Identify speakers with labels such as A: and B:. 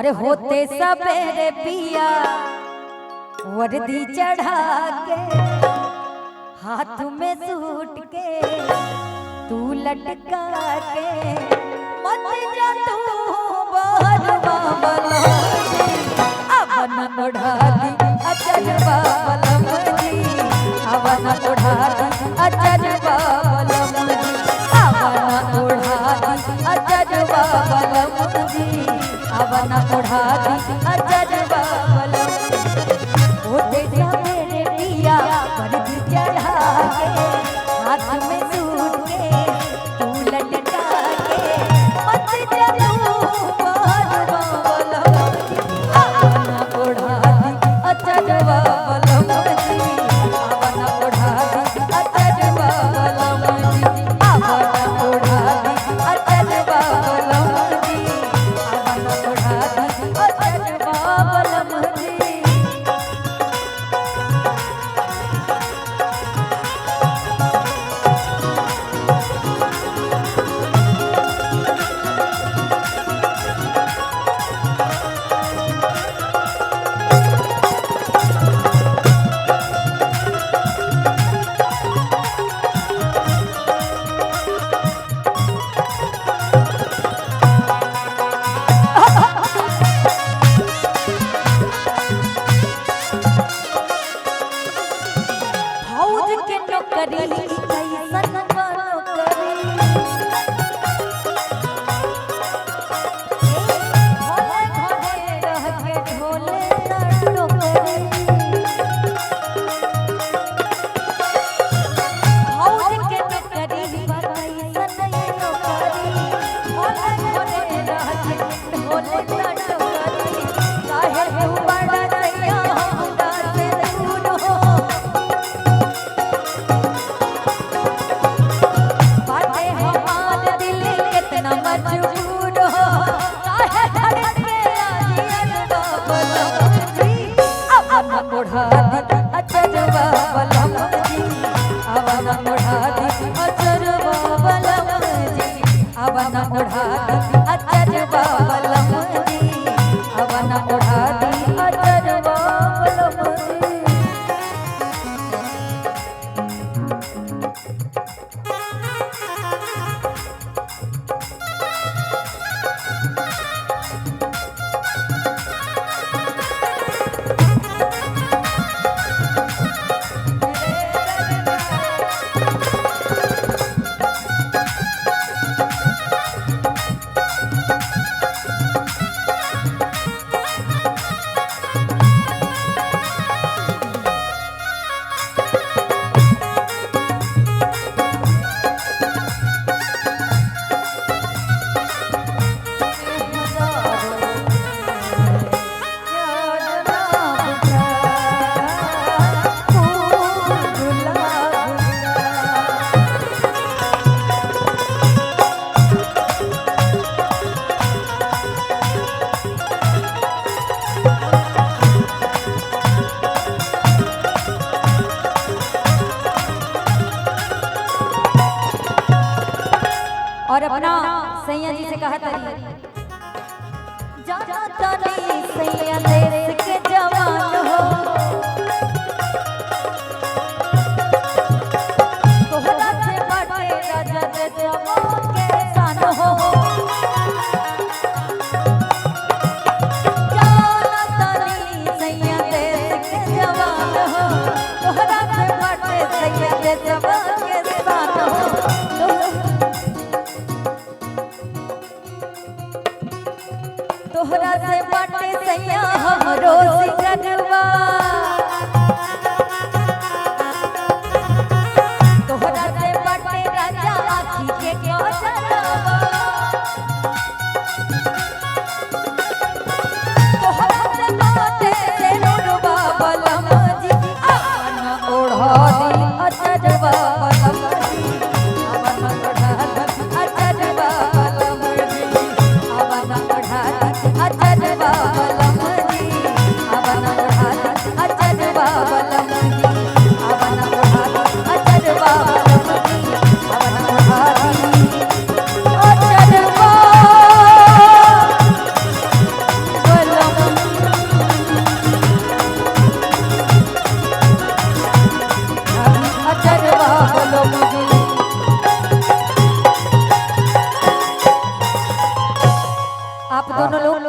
A: अरे होते सवेरे पिया वर्दी चढ़ा के हाथ में सूट के तू लटका के मत जा तू बहरवा वाला अवन ओढ़ा दी अचरवा वाला अवन ओढ़ा दी अचरवा वाला अवन ओढ़ा दी अचरवा वाला अवन ओढ़ा दी अचरवा वाला होते सवेरे पिया वर्दी चढ़ा के हाथ में सूट के तू लटका के मत जा तू बहरवा वाला अवन ओढ़ा दी अचरवा वाला अवन ओढ़ा दी अचरवा वाला अवन ओढ़ा दी अचरवा वाला अवन ओढ़ा दी अचरवा वाला फौज के नौकरी कैसन नौकरी भोले घरे रह के ढोले न नौकरी फौज के नौकरी कैसन नौकरी भोले घरे रह के ढोले न नौकरी काहे तू बड़ा दैया हमरा से दूर हो बाटे हमार दिल कितना मजबूर हो काहे धड़के आजियन बाबलम जी अवन ओढ़ा दी अचरवा बलम जी अवन ओढ़ा दी अचरवा बलम जी अवन ओढ़ा दी अचरवा बलम जी अवन ओढ़ा दी अचरवा बलम जी और अपना सैया जी से कहा था जाता नहीं सैया देश के जवान हो तोहरा से बाटे राजा दे जवान के सान हो जाता नहीं सैया देश के जवान हो तोहरा से बाटे सैया दे जवान के सान हो तोहरा से बाटे सैया हमरो सिकरवा तोहरा से बाटे राजा आखी के गजरवा तोहरा से बाटे सेनुरवा बलम जी अवन ओढ़ा दी अचरवा बलम जी अवन ओढ़ा दी अचरवा बलम जी अवन ओढ़ा दी अचरवा बलम जी अवन ओढ़ा दी आप दोनों लोग